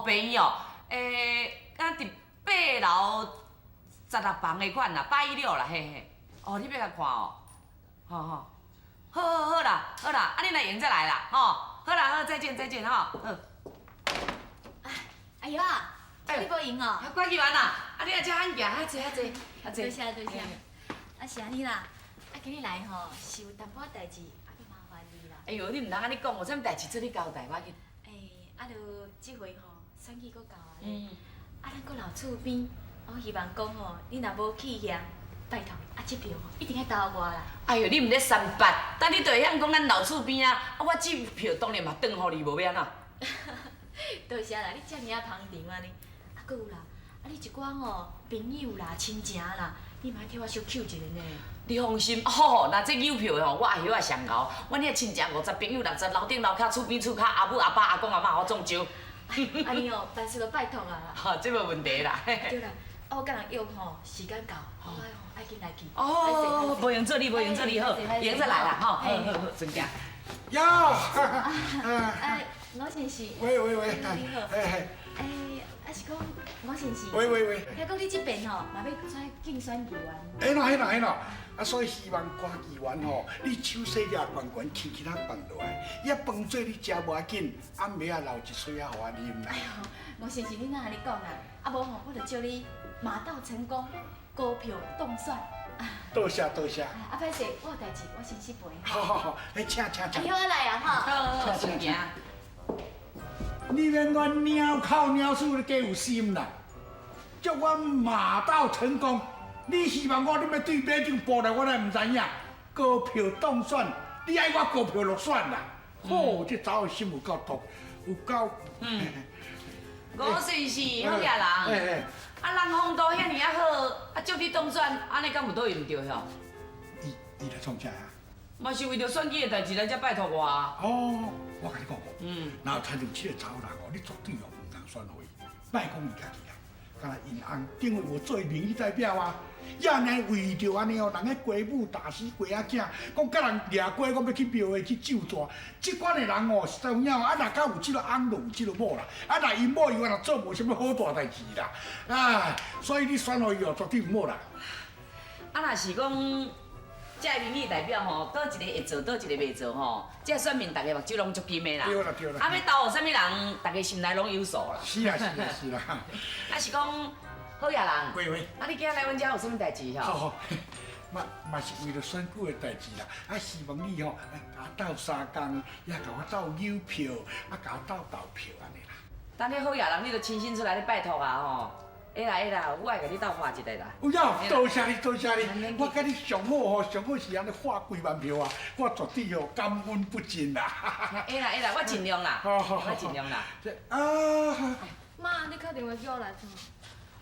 便宜哦，敢伫8楼16房的款啦，816啦，嘿嘿。哦，你要来看哦？好好，好啦，啊，你若用再来啦，吼，好啦，好，再见吼，好。哎呦啊，你无闲哦？关去完啦，啊，你来遮喊行，遐坐。多谢。啊是安尼啦，啊今日来吼是有淡薄仔代志，啊要麻烦你啦。哎呦，你唔通安尼讲，有啥物代志做你交代我去。啊就即回吼选举搁到啊咧，啊咱搁留厝边，我希望讲吼，你若无去嫌，拜托，啊这票吼一定要投我啦。哎呦，你唔咧三八，但你就会晓讲咱老厝边啊，啊我这票当然嘛转互你，无要安怎。多谢啦，你遮尔啊捧场安尼，啊搁有啦，啊你一寡吼朋友啦、亲情啦，你嘛替我小扣一个呢。你放心，哦，那这邮票的吼，我会晓上熬。阮遐亲戚50朋友60，楼顶楼骹、厝边厝骹，阿母阿爸阿公阿妈我总招。安尼哦，办事就拜托啊啦。哈，这无问题啦。对啦，啊我甲人约吼时间到，我吼爱紧来去。哦，无用做你，好，用再来啦，吼，好，尊敬。呀，哎，我先是。喂，你好。啊是讲我先是。喂，听讲你这边吼，嘛要出竞选议员。嘿喏，啊，所以希望歌议员吼，你手势抓悬，轻轻放落来，遐饭做你食无要紧，暗暝啊留一水啊，互我啉啦。哎呦，我先是你哪安尼讲啦？啊无吼，我就祝你马到成功，高票当选。多谢。啊，歹势，我有代志，我先去陪。好，请。哎呦，我来啊哈。好，尊敬。你免阮鸟口鸟鼠你加有心啦，祝我马到成功。你希望我你要对马上报来，我来唔知影。高票当选，你爱我高票落选啦。好，这查某心有够毒，有够。我算是好野人。啊，人风度遐尔啊好，啊祝你当选，安尼敢有倒用着吼？伊来创啥啊？嘛是为着选举的代志来才拜托我啊。哦，我甲你讲哦，然后睇到这个查某人哦，你绝对哦唔通选互伊，莫讲伊家己啊，敢若因翁定位有做民意代表啊，也呢为着安尼哦，人个鸡母大死鸡仔囝，讲甲人掠鸡，讲要去庙会去救大，即款的人哦是怎样啊？若敢有即个翁，就有即个某啦，啊若因某伊话若做无啥物好大代志啦，啊，所以你选互伊哦，绝对有某啦。啊，若是讲。这民意代表吼，倒一个会做，倒一个袂做吼，这选民大家目睭拢足金的啦。对啦。啊，要投互啥物人，大家心内拢有数啦。是啦。啊是讲好野人。喂。啊，你今日来阮遮有啥物代志吼？好，嘛是为了选举的代志啦。啊，希望你吼，甲我斗3工，也甲我斗邮票，啊，甲我斗投票安尼啦。等你好野人，你就亲身出来咧拜托啊吼。会啦，我会甲你斗画一个啦。有呀，多谢你。我甲你上好吼，上好是安尼画几万票啊，我绝对哦感恩不尽啦。会啦，我尽量啦。好，我尽量啦。啊，妈，你打电话叫我来做。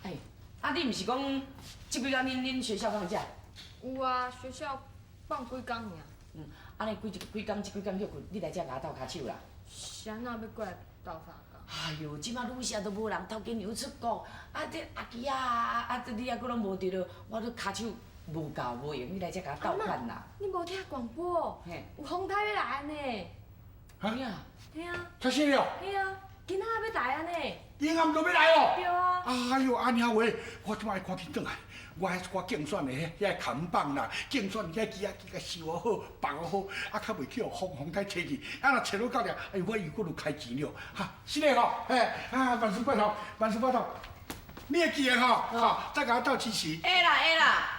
哎，啊，你毋是讲即几天恁学校放假？有啊，学校放几工尔。安尼几工休困，你来遮甲我斗骹手啦。是安怎要过来斗相共？哎呦，即马愈社都无人头家娘出国，啊，这阿基啊，你还佫拢无着了，我都骹手无够无用，你来遮甲我斗款啦。你无听广播？嘿，有风台要来呢。嘿啊，嘿啊，出事了，嘿啊，今仔要来啊呢。英暗就要来哦。对啊。哎呦，安尼话，我即摆赶紧转来。我竞选的遐扛棒啦，竞选遐机啊，甲收好，放好，啊，较袂去风台吹去，啊，若吹到到了，哎，我又搁就开钱了，哈，是嘞吼，啊，万事拜托，你会记得吼，再甲我斗支持。会啦。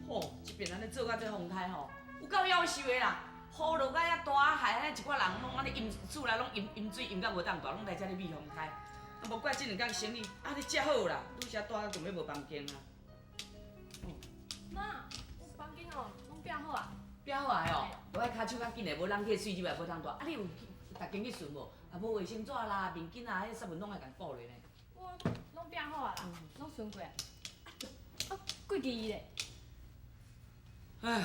吼，这边安尼做甲这风台吼。有够夭寿的啦，雨落甲遐大，害遐一寡人拢安尼淹厝内拢淹水淹到无当大，拢来遮咧避风台。啊，无怪这两天生意啊，你遮好啦，愈写大就要无房间啊。妈，有房间哦，拢变好啊。变好啊吼，落来骹手较紧的，无人去水入来无当大。啊，你有逐间去顺无？啊，无卫生纸啦、面巾啊，迄纱文拢爱共顾咧呢。我拢变好啊啦，拢顺过啊。啊，几支咧？唉。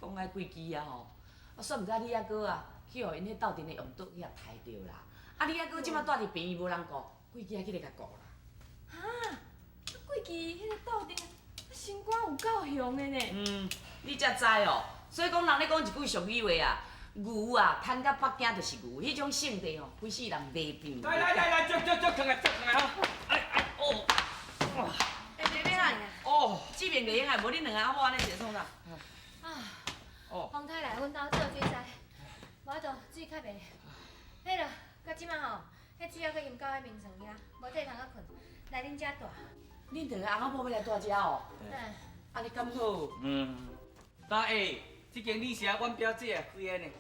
讲爱贵机啊吼，我煞毋知你遐哥啊，去互因迄斗阵的用桌遐刣着啦。啊，你遐哥即马住伫病院无人顾，贵机还去来甲顾啦。哈，贵记迄个斗阵，心肝有够凶的呢。你才知哦。所以讲，人咧讲一句俗语话啊，牛啊，牵到北京就是牛，迄种性地吼，规世人袂变。来，足扛啊，吼！别啦！哦，这边袂用啊，无恁两个阿某安尼坐创啥？风台来阮兜做水灾，无法度水较袂。迄落，到即摆吼，迄水还阁淹到迄眠床遐，无地通甲困，来恁遮住。恁两个阿某要来大遮哦？安尼敢好？大下，即间旅社阮表姐开的呢，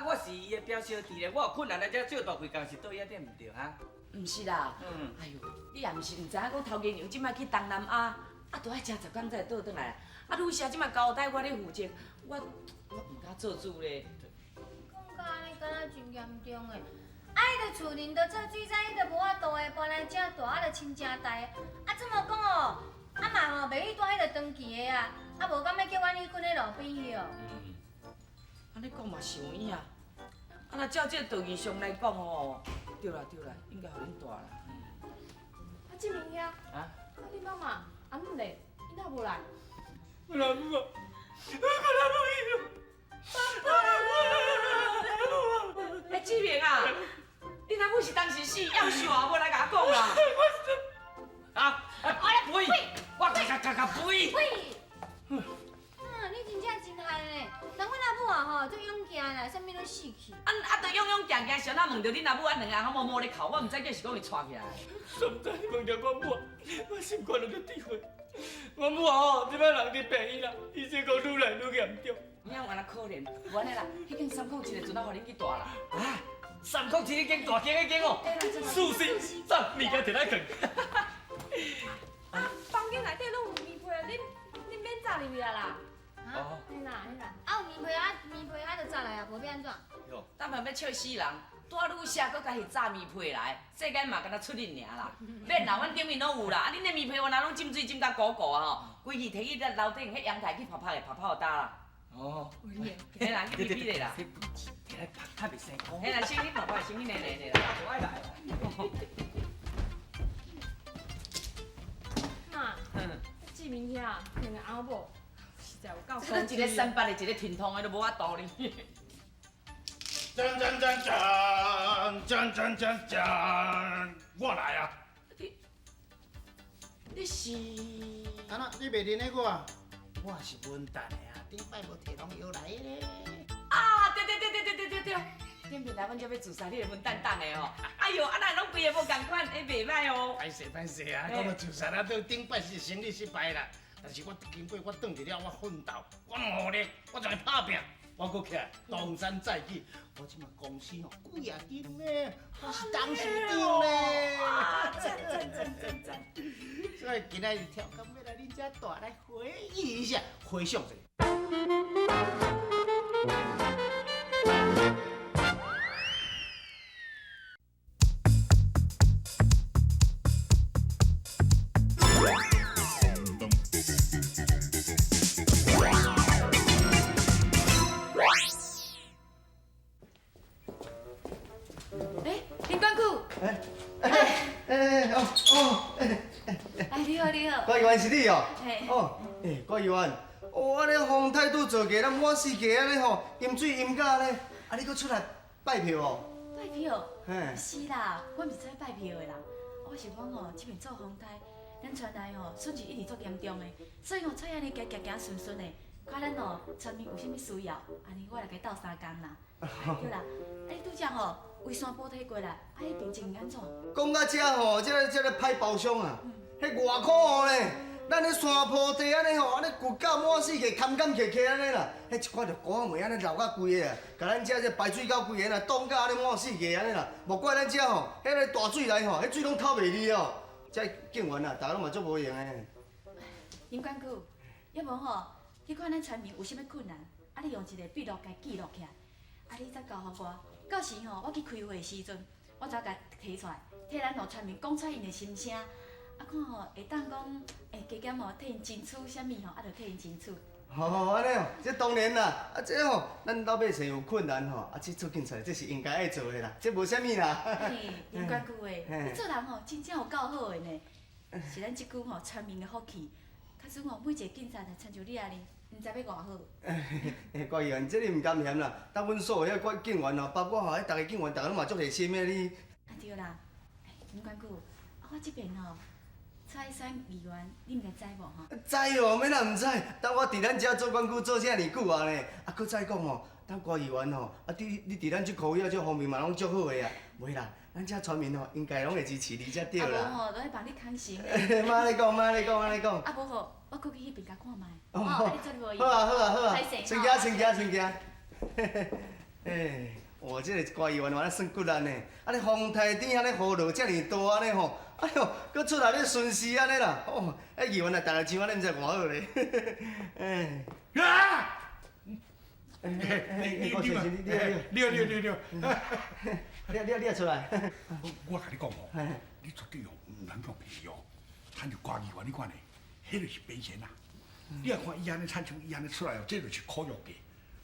我是伊的表小弟咧，我有困难来遮借大费工是倒遐点毋对哈？毋是啦，哎呦，你也毋是毋知影讲头家娘即摆去东南亚，都爱食10天才会倒转来。旅社即摆交代我咧负责，我毋敢做主咧。讲到安尼，敢若真严重诶！伊着厝邻着做水灾，伊着无法度诶搬来遮住，着亲正大。怎么讲哦？嘛吼，袂去住迄个长期诶啊，无敢要叫阮去困咧路边去哦。安尼讲嘛是有影。若照这道义上来讲哦，对啦，应该互恁住啦。志明兄，你妈妈阿母咧，伊哪无来？我老母啊，志明啊，你阿母是当时死，要死啊，无来甲我讲啦。肥，我甲肥。喂，你真正真害呢！人阮阿母啊吼，足勇行啦，啥物拢死去。都勇行，想哪问到恁阿母，两个阿某摸咧哭，我毋知叫是讲伊带起来。甚知问着我母，我心肝就着体会。我母啊即摆人伫病院啦，医生讲愈来愈严重。你安尼可怜，无安尼啦，迄间3块1的船啊，互恁去住啦。 3块钱一间大间一间哦，舒适，走，物件摕来放。房间内底拢有棉被，恁免早入去啊啦。哦。嘿啦。有棉被就早来啊，无要安怎？等下要笑死人，住旅社搁家己炸棉被来，世间嘛敢若出恁尔啦。免啦，阮顶面拢有啦，恁的棉被我若拢浸水浸甲糊糊啊吼，规气摕去咱楼顶迄阳台去拍就打啦。哦。嘿啦，去比比咧啦。 摕来拍，较袂生空。嘿啦，先你拍拍，先你来啦。我爱来。妈，志明兄，两个阿某实在有够生一个三八的，一个天通的，都无法度呢。锵，我来啊！你是？啊那，你袂认得我啊？我是文旦的啊，顶摆无摕农药来咧。啊，对，顶面来阮遮要自杀，你个混蛋蛋的哦！哎呦，啊那拢规个无共款，袂歹哦。歹势啊！我要自杀啊！到顶摆是生理失败啦，但是我经过我转去了，我奋斗，我努力，我再来打拼，我搁起来东山再起。我即马公司哦几啊间呢，我是董事长呢。啊，赞！所以今仔日跳工要来恁遮住来回忆一下，回想一下。 林关谷，你好，郭议员是你哦？嘿，郭议员，我咧风台拄做过，咱满四界安尼吼，淹水淹到安尼，你搁出来拜票哦？拜票？嘿，是啦，我毋是出来拜票的啦，我想讲吼，这边做风台，咱村内吼损失一直足严重的，所以吼出安尼行顺的，看咱吼村民有啥物需要，安尼我来甲斗3工啦。对啦，你拄则吼围山坡体过来，迄边情形安怎？讲到遮吼，这个歹包厢啊，迄偌可恶呢？咱咧山坡地安尼吼，安尼骨到满四界，坎坎坷坷安尼啦，迄一看着果梅安尼流甲规个啊，甲咱遮排水沟规个啦，冻甲安尼满四界安尼啦，莫怪咱遮吼，迄个大水来吼，迄水拢透袂离哦。这警员啊，大家拢嘛足无用的。林关谷，要无吼，你看咱村民有啥物困难，你用一个笔录甲记录起来。你再交互我，到时吼我去开会的时阵，我再甲提出来，替咱互村民讲出因的心声，看吼会当讲，加减吼替因争取啥物吼，就替因争取。安尼哦，这当然啦，这吼咱老百姓有困难吼，这出警出来，这是应该爱做的啦，这无啥物啦。林关谷诶，你做人吼真正有够好的呢。是咱即久全民的福气。较准每一个警察都亲像你安尼，毋知要偌好。郭议员，这你唔甘嫌啦。当阮所有遐警员包括逐个警员，逐个拢嘛足热心的你。对啦，警官姑，我这边蔡选议员，你毋该知无吼？知哦，免人毋知。当我伫咱遮做管区做遮尔久啊呢，搁再讲当郭议员你伫咱即区域这方面嘛拢足好的啊。袂啦，咱遮村民应该拢会支持你才对啦。无都爱帮你扛行。妈安尼讲，妈安尼讲，安尼讲。无好，我过去迄边甲看卖。好你做无好啊，好啊，好啊。请行，请行，请行。我这个郭议员安尼算骨力呢。安尼风台顶安尼雨落遮尔大安尼吼，哎呦，搁出来咧顺势安尼啦。议员啊，逐个唱安尼，毋知偌好咧。啊！你也出来。我甲你讲你绝对唔能用骗哦。参像瓜议员你看咧，迄就是本钱啦。你若看伊安尼参像伊安尼出来这就是苦肉计，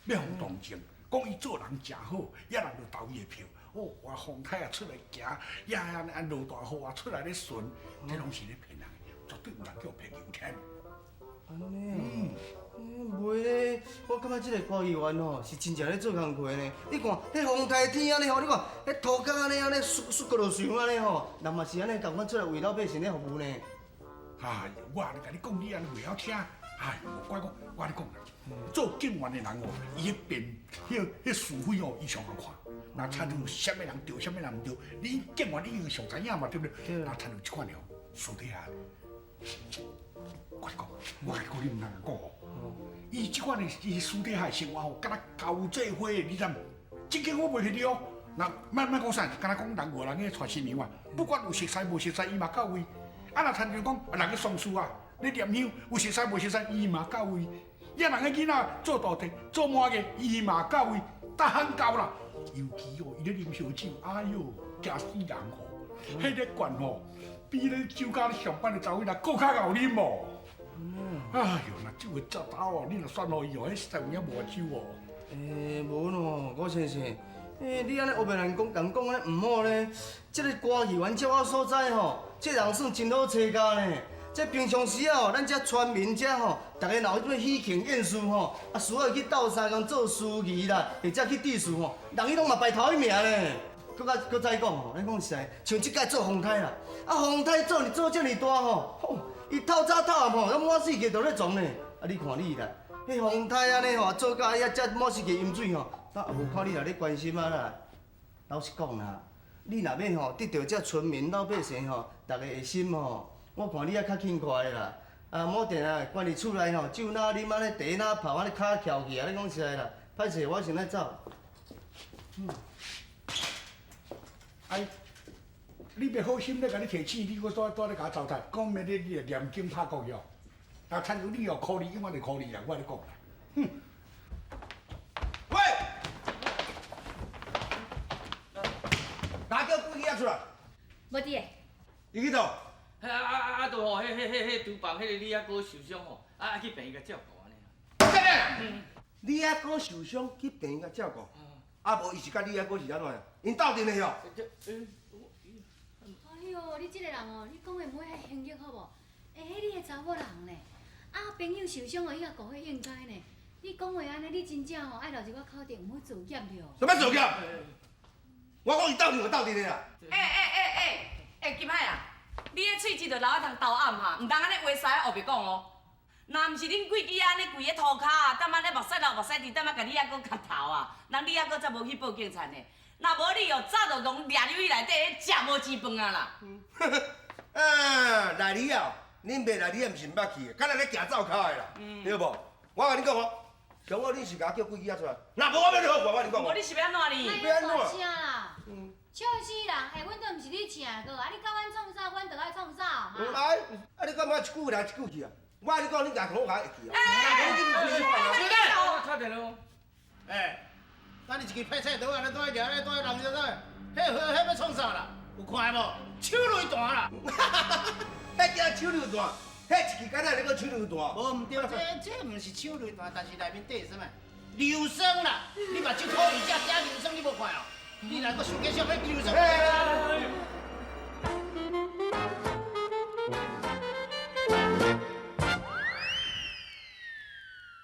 要互同情，讲伊做人真好，也人就投伊的票。我风太啊出来行，也安尼落大雨啊出来咧巡，这拢是咧骗人的，绝对唔能叫骗油钱。安尼。袂咧，我感觉即个郭议员是真正咧做工课呢。你看，迄风台天安尼你看，迄土骹安尼雪过落上安尼人嘛是安尼共阮出来为老百姓咧服务呢。我安尼甲你讲，你安尼袂晓听。无怪我，我跟你讲啦，做警员的人伊迄边迄是非伊上好看。若参像什么人对，什么人唔对，你警员你应该上知影嘛，对不对？若参像即款私底下，我跟你讲，你唔能讲伊即款伊私底下生活敢若交际花，你知无？即个我袂去了。若莫讲啥，敢若讲人外人个传新娘啊，不管有熟识无熟识，伊嘛到位。若参像讲人个丧事啊。你念香有熟识无熟识，伊嘛到位；也人个囡仔做大体、做满个，伊嘛到位。逐项到啦，尤其伊咧啉烧酒，哎哟，惊死人迄个罐比咧酒家咧上班的查某仔搁较熬啉哦。哎哟，若酒会糟透你若选互伊迄实在有影无酒无喏，郭先生，你安尼黑白人讲安尼唔好咧。这个郭议员照我所知这人算真好找家呢。这平常时咱这村民这大家若有咩喜庆宴事需要去斗相共做司仪啦，或者去致辞人伊拢嘛排头一名呢。搁再讲咱讲实在，像即届做风台啦，风台做这么大伊透早透暗拢满世界都咧撞呢。你看你啦，迄风台安尼做到遐遮满世界饮水但也无看你咧关心啦。老实讲啦，你若要得到这村民老百姓大家的心我看你也较轻快啦，某定关伫厝内酒哪啉安尼，茶哪泡安尼，脚翘起你讲实在啦，歹势，我先来走。你别好心咧，甲你提醒，你搁带咧甲我糟蹋，讲明你念经拍国药。若参像你考虑，永远就考虑啦，我跟你讲啦。喂，哪叫鬼仔出来？无伫个。你去倒？就迄厨房迄个李阿哥受伤去病院甲照顾安尼。真诶？李阿哥受伤去病院甲照顾，无伊是甲李阿哥是安怎样？因斗阵的哦。哎呦，你这个人你讲的每迄形容好无？迄你个查某人呢？朋友受伤伊也顾迄应该呢。你讲话安尼，你真正爱留一个口顶，唔好做检着。什么做检？我讲伊斗阵就斗阵的啦。金海啊！你个喙舌着留啊通斗暗哈，唔通安尼话塞后壁讲哦。若毋是恁规支安尼跪咧涂骹啊，踮安尼目屎流目屎滴，踮啊甲你阿哥磕头啊，人你阿哥才无去报警察呢。若无你早就拢掠入去内底食无煮饭啊啦。内里啊，恁爸内里也毋是毋捌去的，敢若咧行走骹的啦，对无？我甲你讲中午你是甲叫鬼仔出来，若无我要你好看，我你讲无你是要安怎哩？要大声啦！笑死人！阮都毋是你请个，你甲阮创啥，阮就爱创啥。唔爱，你干嘛一句来一句去啊？我跟你讲，你牙口还会去啊？我敲电话。咱你一支拍菜刀安尼带人着呾，迄要创啥啦？有看无？手雷弹啦！迄叫手榴弹，迄一支敢若咧个手榴弹？无唔对，这毋是手榴弹，但是内面缀什么？流霜啦！你目睭土里只遮流霜，你无看哦？你若搁想继续要流霜？